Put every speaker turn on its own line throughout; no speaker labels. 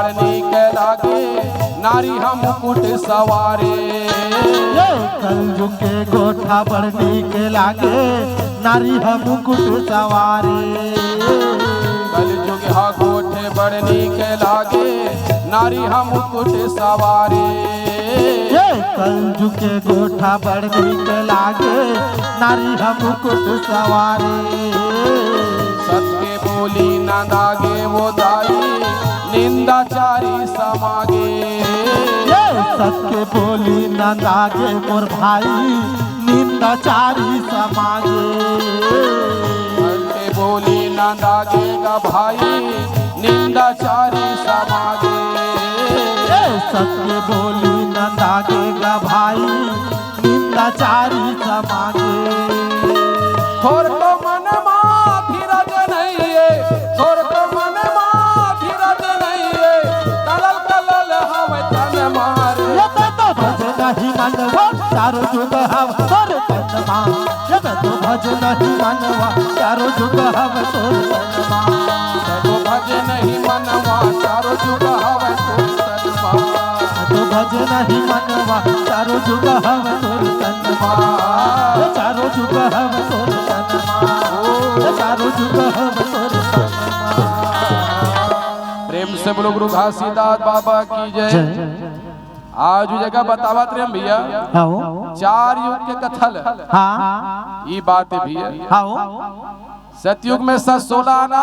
बढ़नी के लागे नारी हम मुकुट सवारे।
कलयुग के गोठा बढ़नी के लागे नारी हम मुकुट सवारे।
कलयुग हा गोठे बढ़नी के लागे नारी हम मुकुट सवारे।
कलयुग के गोठा बढ़नी के लागे नारी हम मुकुट सवारे।
सत्य बोली न दागे वो दाई निंदाचारी समागे।
सत्य बोली न दागे मोर भाई निंदाचारी समागे।
सत्य बोली न दागेगा भाई निंदाचारी समागे।
सत्य बोली न दागेगा भाई निंदाचारी समागे।
थोर तो मन मा धीरज नहीं है, थोर तो मन मा धीरज नहीं है, कलल कलल हवे तन मारे।
तो भज नहीं मनवा चारों जुग हव तोर तन मार। तो भज नहीं मनवा चारों जुग हव तोर तन मार।
तो भज नहीं मनवा चारों जुग हवे तोर तन मार।
तो भज नहीं मनवा चारों जुग हव तोर तन मार। चारों जुग हव तोर तन मार। चारों जुग हव तोर तन मार।
प्रेम से बोलो गुरु घासीदास बाबा की जय। आज जगह बतावत रहे भैया चार युग के कथल।
हाँ
ये बात है भैया।
हाँ
सतयुग में 16 आना,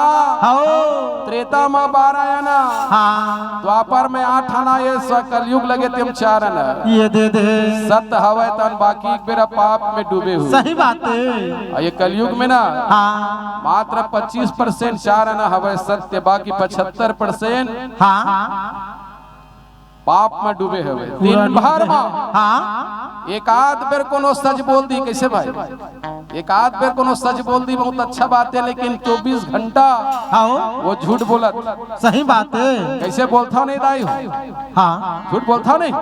त्रेता में 12 आना,
हाँ
द्वापर में 8 आना, ये कलयुग लगे तुम 4 आना।
ये दे दे
सत्य हवे तन बाकी बेरा पाप में डूबे हुए।
सही बात है।
ये कलयुग में ना
हाँ
मात्र 25% 4 आना हवे सत्य, बाकी 75%
हाँ
पाप में डूबे हुए। दिन भर में
हाँ
एक आध बेर कोनो सच बोल दी। कैसे भाई? एक आध बेर कोनो सच बोल दी बहुत अच्छा बात है, लेकिन 24 घंटा वो झूठ बोलत।
सही बात है।
कैसे बोलता नहीं दाई हो?
हाँ
झूठ बोलता नहीं।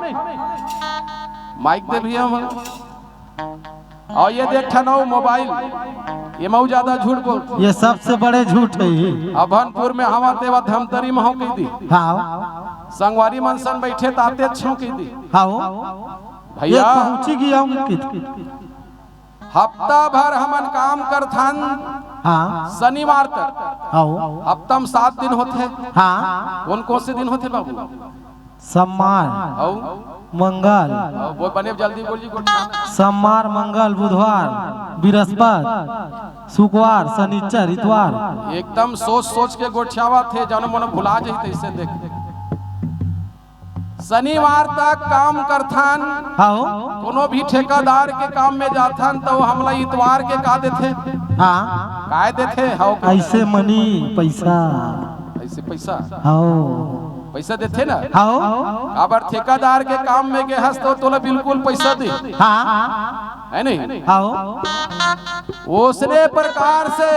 माइक दे भैया हम और ये देख ठनो मोबाइल, ये मऊ ज्यादा झूठ बोल।
ये सबसे बड़े झूठ है।
अभनपुर में हवा तेवा धमतरी में हो कही दी।
हाँ
संगवारी मनसन बैठे ताते अच्छों कही दी।
हाँ
भैया
पहुंची गया
हफ्ता भर हमन काम करथन।
हाँ
शनिवार तक
आओ
हफ्ता में 7 दिन होते।
हाँ
कौन से दिन होते बाबू?
सोमवार मंगल
वो बने जल्दी बोलिए।
सोमवार मंगल बुधवार बृहस्पति शुक्रवार शनिचर इतवार।
एकदम सोच सोच के गोठियावा थे जानो मन भुला जाते। इसे देख शनिवार तक काम करथन। कोनो भी ठेकेदार के काम में जाथन तो हमला इतवार के का देथे?
हाँ
काय देथे?
ऐसे मनी पैसा
ऐसे पैसा पैसा देते ना। अगर ठेकेदार के काम में गए हस तो तोला बिल्कुल पैसा दे।
हाँ
है नहीं? उसने प्रकार से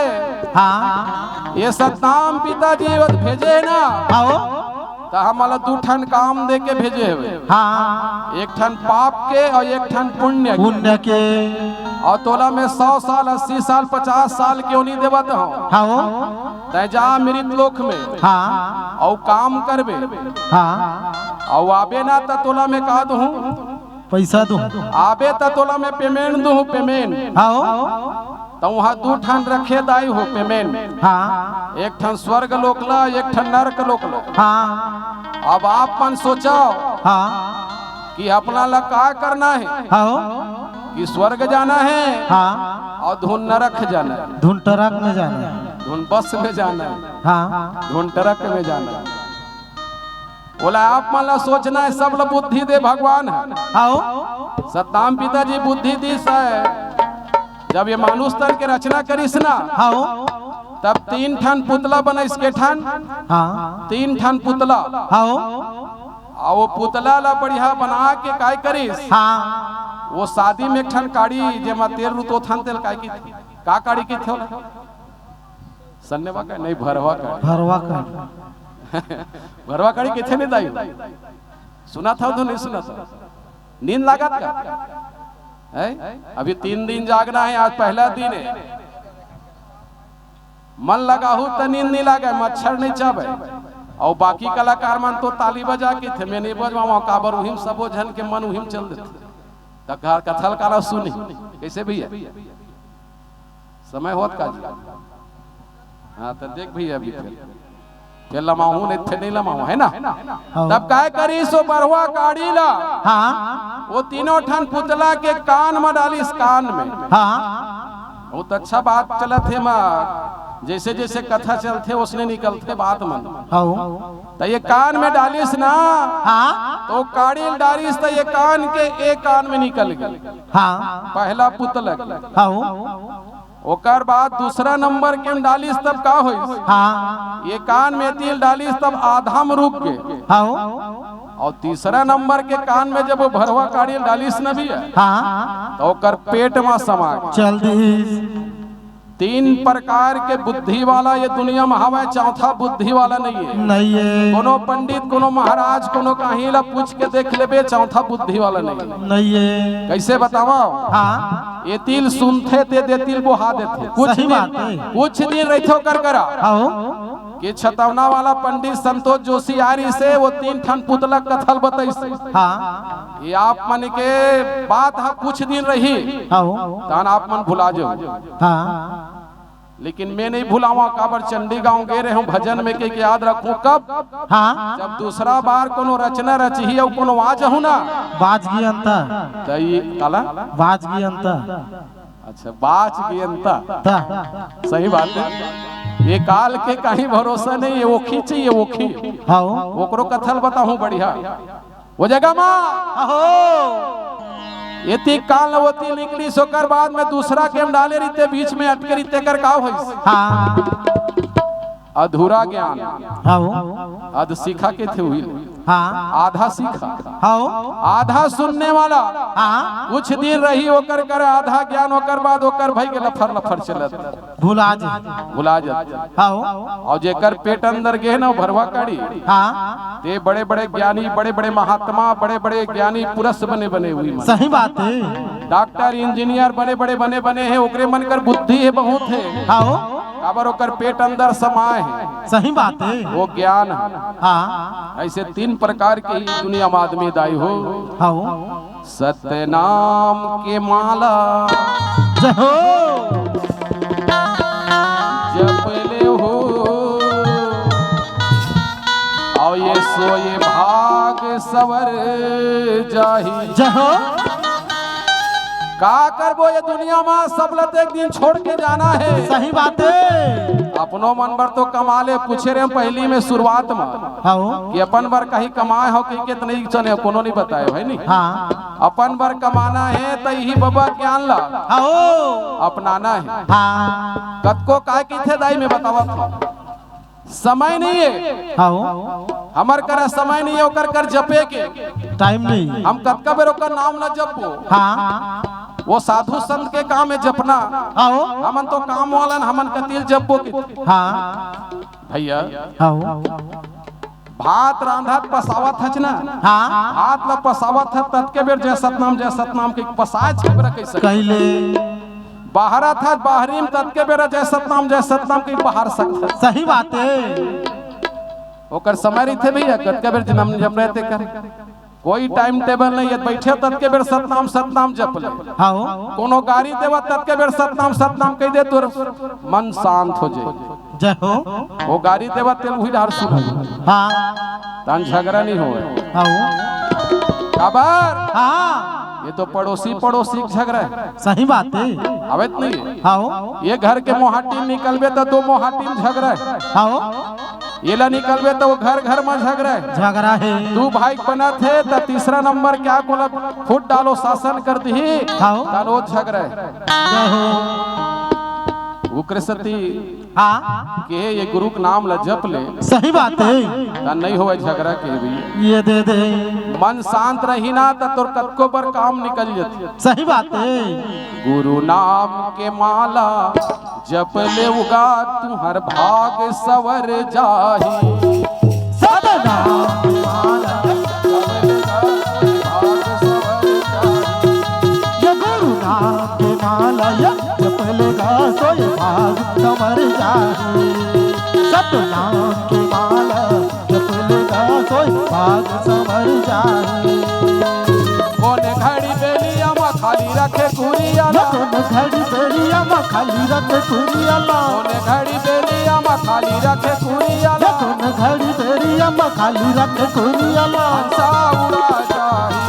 ये सतनाम पिताजी भेजे ना तो हमारा 2 ठन काम दे के भेजे हुए।
हाँ
एक ठन पाप के और एक ठन पुण्य
के।
और तोला में 100 साल 80 साल 50 साल क्यों नहीं देवत हो? तय जा मृत लोक में
हाँ
और काम करबे
हाँ
और आबे ना तो तोला में का दूं
पैसा दूं।
आबे तो तोला में पेमेंट दूं पेमेंट। तो वहाँ 2 ठन रखे दाई हो पेमेंट।
हाँ
एक ठन स्वर्ग लोकला एक ठन नरक लोकला।
हाँ
अब आप मन सोचो
हाँ
कि अपना ला का करना है? कि स्वर्ग जाना है
हाँ
और धुन नरक जाना है।
धुन ट्रक में जाना है।
धुन बस में जाना है।
हाँ
धुन ट्रक में जाना है। बोला आप मान ला सोचना है सब ला बुद्धि दे भगवान है। सतनाम पिताजी बुद्धि दी है। जब ये मानुष तन के रचना करिस ना तब 3 ठन पुतला बना इसके ठन। 3 ठन पुतला और वो पुतला ला बढ़िया बना के काय करिस? वो शादी में एक ठन काड़ी जेमा तेल रुतो थन तेल काय की का काड़ी की थे? सन्नेवा का नहीं भरवा का। भरवा काड़ी किथे नहीं दाई? सुना था तो नहीं सुना था? नींद लागत का है? अभी 3 दिन जागना है, आज पहला दिन है। मन लगा हो तो नींद नहीं लागे, मच्छर नहीं चावे और बाकी कलाकार मन तो ताली बजा के थे, मैं नहीं बजवा काबर उहिम सबो जन के मन उहिम चल देते कथल काला सुनी कैसे भैया समय होत का जी। हाँ तो देख भैया अभी फिर लमाऊ नहीं थे नहीं लमाऊ है ना। तब काय करी सो बरवा काढ़ी ला,
हाँ
वो तीनों ठन पुतला के कान में डाली इस कान में।
हाँ
बहुत अच्छा बात चला थे माँ, जैसे जैसे कथा चलते उसने निकलते बात मन। तो ये कान में डालिस ना,
हाँ
तो काढ़ी डालिस तो ये कान के एक कान में निकल गई।
हाँ
पहला पुतलक,
हाँ
ओकर बाद दूसरा नंबर के डालिस तब का होइस,
हाँ
ये कान में तिल डालिस तब आधा में रुक गए।
हाँ
और तीसरा नंबर के कान में जब वो भरवा काढ़ी डालिस न भी है,
हाँ
तो ओकर पेट में समा गई।
जल्दी
तीन प्रकार के बुद्धि वाला ये दुनिया में हवा, चौथा बुद्धि वाला नहीं है।
नहीं है,
कोनो पंडित कोनो महाराज कोनो कहीं ला पूछ के देख लेबे, चौथा बुद्धि वाला नहीं है।
नहीं है,
कैसे बतावा,
हाँ
ये तिल सुनते ते दे तिल बोहा देते,
सही बात है।
कुछ दिन रहितो कर करा
हाँ
कि छतवना वाला पंडित संतोष जोशी आरी से वो तीन ठन पुतला कथल बताइस।
हाँ
ये आप मन के बात है कुछ दिन रही
हाँ
तान आप मन भुला जाओ।
हाँ
लेकिन मैं नहीं भुलावा, काबर चंडी गांव गए रहे हूँ भजन में के याद रखूं कब,
हाँ
जब दूसरा बार कोनो रचना रची और कोनो वाज हूं ना,
बाज गई अंता,
तो ये काला
बाज गई अंता,
अच्छा बाज गई अंता, सही बात है। ये काल के कहीं भरोसा नहीं, ये ओखी चाहिए ओखी,
हाँ
ओकरो कथल बताऊं बढ़िया वो जगह माँ ये ती काल नवती निकली सोकर बाद में दूसरा गेम डाले रीते बीच में अटके रीते कर का होई।
हाँ
अधूरा ज्ञान,
हाँ
अध सीखा के थे हुई,
हाँ
आधा सीखा,
हाँ
आधा सुनने वाला,
हाँ
कुछ दिन रही ओकर कर आधा ज्ञान ओकर बाद ओकर भाई के लफर लफर चलत
भुला
जात।
हाँ
और जेकर पेट अंदर गे ना भरवा काढ़ी,
हाँ
ते बड़े बड़े ज्ञानी बड़े बड़े महात्मा बड़े बड़े ज्ञानी पुरुष बने बने हुई,
सही बात है।
डॉक्टर इंजीनियर बड़े बड़े बने बने हैं, ओकरे मन कर बुद्धि है बहुत है,
हाँ
काबर ओकर पेट अंदर समाये है,
सही बात है।
वो ज्ञान है।
हाँ
ऐसे तीन प्रकार की दुनिया में आदमी दाई हो।
हाँ
सत्य नाम के माला
जय हो,
जप ले हो, और ये सोए भाग सवर जाही।
जय हो,
का करबो ये दुनिया में सब लत एक दिन छोड़ के जाना है।
सही बात है।
अपनो मन बर तो कमा ले, पूछे रहे पहली में शुरुआत में
हाँ
कि अपन बर कहीं कमाए हो कि कितने चले कोनो नहीं बताए है नहीं।
हाँ
अपन बर कमाना है तो यही बाबा ज्ञान ला
हाँ
अपनाना है।
हाँ
कतको काय की थे दाई में बतावा था, समय नहीं है
हाँ
हमार कर, समय नहीं है ओकर कर जपे के,
टाइम नहीं,
हम कतका बेर ओकर नाम न जपो।
हाँ
वो साधु संत के काम है जपना,
हाँ
हमन तो काम वालन हमन कतिल जपो के।
हाँ
भैया
हाँ
भात रांधत पसावत हच ना,
हाँ
भात ला पसावत है तत के बेर जय सतनाम के पसाज के बेर कैसे
कैले
बाहरा था बाहरी में तत के बेर जय सतनाम के बाहर सकता।
सही बात है।
ओकर समय रही थे भैया कत के बेर जन्म जप रहते कर, कोई टाइम टेबल नहीं है, बैठे तत के बेर सतनाम जप ले।
हाँ
कोनो गाड़ी देवा तत के बेर सतनाम कह दे तो मन शांत हो जाए।
जय हो,
वो गाड़ी देवा तेल वही डार सुना,
हाँ
तान झगड़ा नहीं हो। खबर
हाँ
ये तो पड़ोसी झगड़ा है,
सही बात है।
अवैध नहीं है।
हाँ
ये घर के मोहाटी निकलबे तो दो मोहाटी झगड़ा है,
हाँ
ये ला निकलबे तो वो घर में झगड़ा है।
झगड़ा है,
दो भाई बना थे तो तीसरा नंबर क्या को फुट डालो शासन कर दी,
हाँ
वो झगड़ा है।
जय हो,
उक्रसती
हाँ
के ये गुरु के नाम ला जप ले,
सही बात है।
ता नहीं होवे झगड़ा के भी,
ये दे दे,
मन शांत रही ना तो तोर कतको पर काम निकल जाती।
सही बात है।
गुरु नाम के माला जप ले उगा तू हर भाग सवर जाही।
सदना
माला जप ले उगा तू हर भाग सवर जाही।
ये गुरु नाम के माला जप लेगा सोए भाग संवर जाही। सतनाम की माला भाग संवर जाए।
कोने घड़ी बेलिया में खाली रखे कुरियाला,
कोने घड़ी बेलिया में खाली रखे कुरियाला,
कोने घड़ी बेलिया में खाली रखे कुरियाला,
कोने घड़ी बेलिया में खाली रखे कुरियाला।
हंसा उड़ा जाही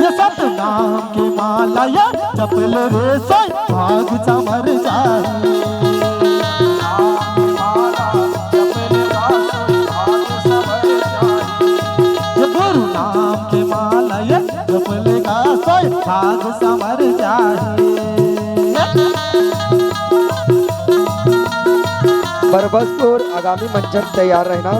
ये सतनाम की माला ये जपल रे सोई भाग संवर जाए। भाग संवर जाए।
बरबसपुर आगामी मंचन तैयार रहना।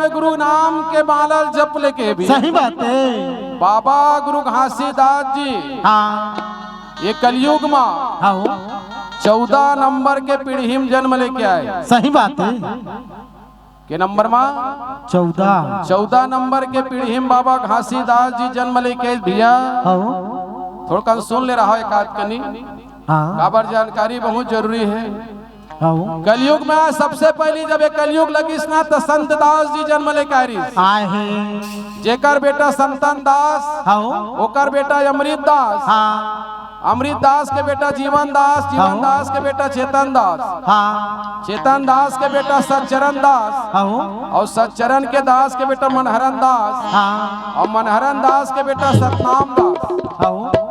गुरु नाम के मालल जप लेके भी
सही बात है।
बाबा गुरु घासीदास जी
हाँ
ये कलयुग में
हाँ
14 नंबर के पीढ़ी में जन्म लेके आए।
सही बात है।
के नंबर में 14 नंबर के पीढ़ी में बाबा घासीदास जी जन्म लेके भैया थोड़ा कन सुन ले रहा है एक आध कनी काबर जानकारी बहुत जरूरी है। कलयुग में सबसे पहली जब ये कलयुग लगी ना तो संत दास जी जन्म लेके आए हैं। जेकर बेटा संतन दास ओकर बेटा अमृत दास, अमृत दास के बेटा जीवन दास, जीवन दास के बेटा चेतन दास, चेतन दास के बेटा सच्चरण दास, और सच्चरण के दास के बेटा मनहरन दास, और मनहरन दास के बेटा सतनाम दास,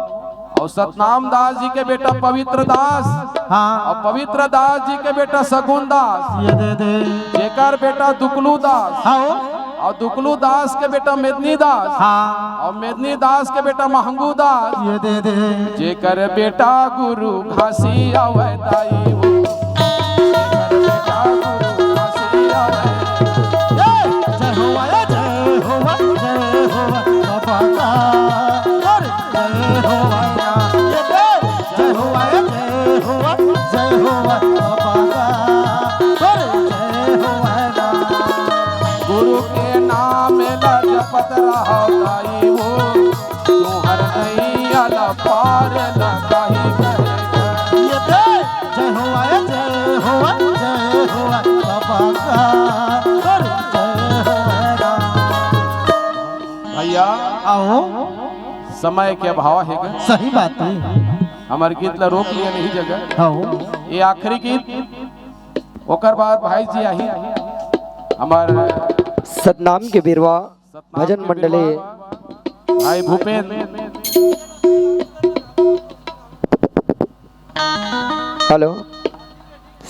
और सतनाम दास जी के बेटा पवित्र दास, और पवित्र दास जी के बेटा सगुन दास, जेकर बेटा दुकलू दास, और दुकलू दास के बेटा मेदनी दास, और मेदनी दास के बेटा महंगू दास, जेकर बेटा गुरु घासी आवे दाई वो, जेकर बेटा गुरु घासी आवे।
जय होवा जय होवा जय होवा बाबा का जय होवा जय होवा जय होवा जय होवा बाबा का जय होवा।
गुरु के नाम ला जपत रहो दाई वो, तुहर नैया ला पार लगाही
जय होवा जय होवा जय होवा बाबा का जय होवा।
भैया
आओ
समय के अभाव है।
सही बात है।
हमारे गीत ला रोक लिया नहीं जगह।
आओ
ये आखिरी गीत ओकर बाद भाई जी आही हमारे
सतनाम के बिरवा भजन मंडली
भाई भूपेंद्र।
हेलो,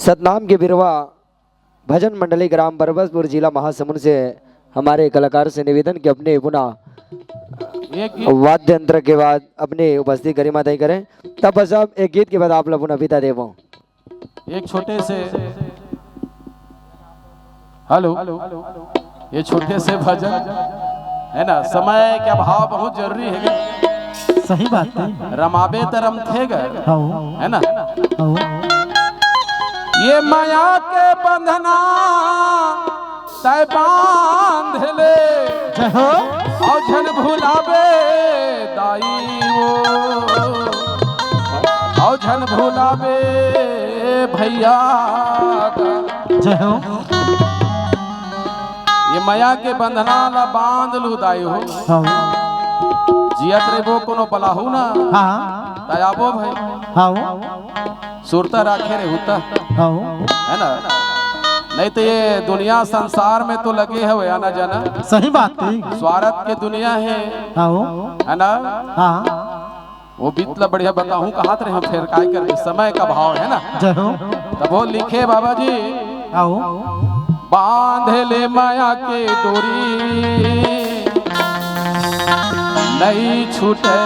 सतनाम के बिरवा भजन मंडली ग्राम बरबसपुर जिला महासमुंद से हमारे कलाकार से निवेदन कि अपने पुनः वाद्य यंत्र के बाद अपनी उपस्थिति गरिमा तय करें। तब बस अब एक गीत के बाद आप लोग पुनः विदा देवो।
एक छोटे से हेलो ये छोटे से भजन है ना, समय के अभाव बहुत जरूरी है।
सही बात है।
रमाबे तरम थे गए है ना। ये माया के बंधना तय बांध ले और झन भुलावे दाई वो, और झन भुलावे भैया
जय हो।
ये माया के बंधना ला बांध लू दाई हो, जियत रे वो कोनो बलाहू ना दयाबो भाई सुरता राखे रे होता है ना। नहीं तो ये दुनिया संसार में तो लगे है आना जाना।
सही बात है।
स्वार्थ के दुनिया है ना। वो बीतला बढ़िया बताऊं कहा रहे हम फिर काय कर समय का भाव है ना। तब वो लिखे बाबा जी बांध ले माया के डोरी नहीं छूटे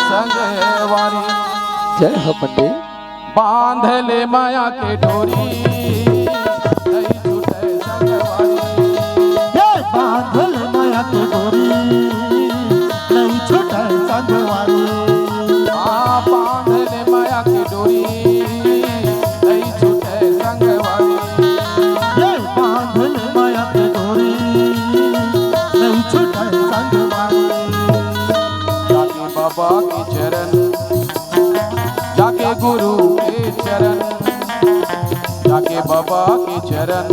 संगवारी।
जय हो पंडित।
बांध ले माया के डोरी नहीं छूटे संगवारी।
बांधल माया के डोरी नहीं छूटे संगवारी।
बांध ले माया की डोरी नहीं छूटे संगवारी।
बांधल माया के डोरी नहीं छूटे संगवारी।
जाके बाबा के चरण जाके गुरु के चरण जाके बाबा के चरण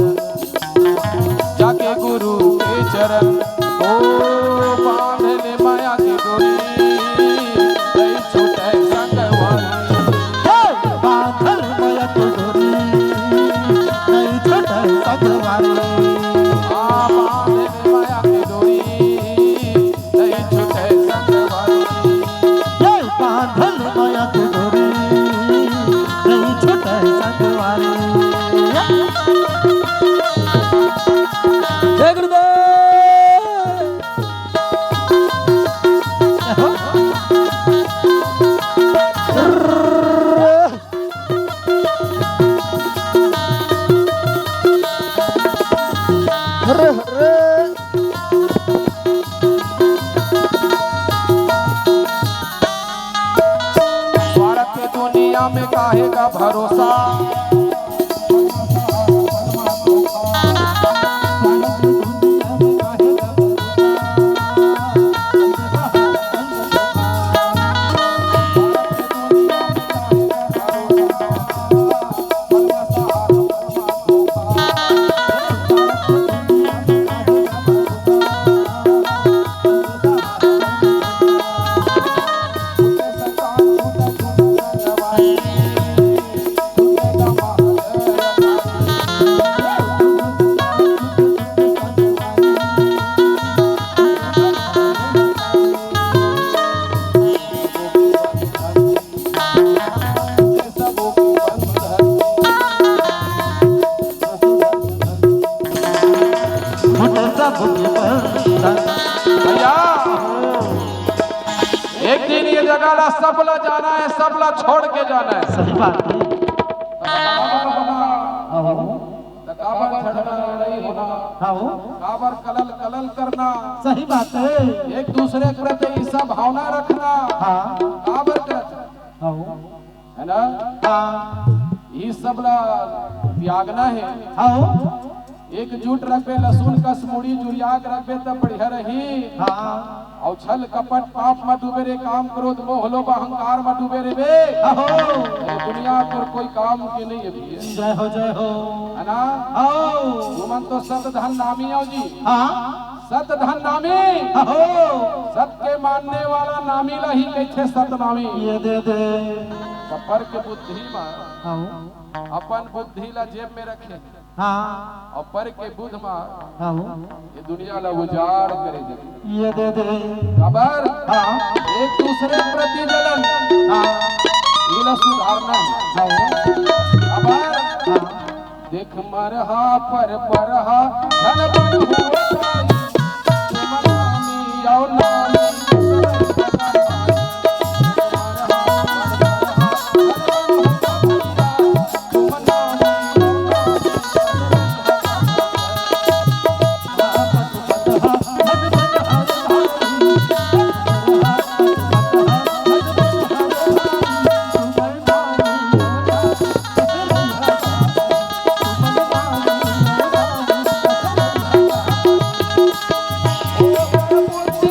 जाके गुरु के चरण ओ बांध ले माया की डोरी नहीं छूटे संगवारी।
बांधल माया के डोरी नहीं छूटे संगवारी।
बांध ले माया की डोरी नहीं छूटे संगवारी।
बांधल माया के डोरी नहीं छूटे संगवारी।
जय गुरुदेव। हरे हरे।
स्वार्थ के दुनिया में काहे का भरोसा। भैया एक दिन ये जगह ला सबला जाना है, सबला छोड़ के जाना है।
सही बात है।
काबर छड़ना लड़ाई होना, काबर कलल कलल करना,
सही बात है।
एक दूसरे के प्रति ईसा भावना रखना, काबर करत है ना। ये सबला त्यागना है। एकजुट रखबे, लहसुन कस मुड़ी जुरिया के रखबे तब बढ़िया रही। और छल कपट पाप में डूबे रे, काम क्रोध मोह लोभ अहंकार में डूबे रे बे। ये दुनिया पर कोई काम की नहीं है भैया।
जय हो जय हो,
है ना। तुमन तो सत धन नामी हो जी। सत धन नामी, सत के मानने वाला नामी लही कैसे सत नामी।
ये दे दे
पर के बुद्धि में अपन बुद्धि ला जेब में रखे, और पर के बुध में ये दुनिया ला उजाड़ करे दे।
ये दे दे
खबर एक दूसरे के प्रति जलन इला सुधारना। खबर देख मरहा पर परहा धन बन होता तुम नामी और नामी। बुद्धि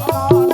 नमस्कार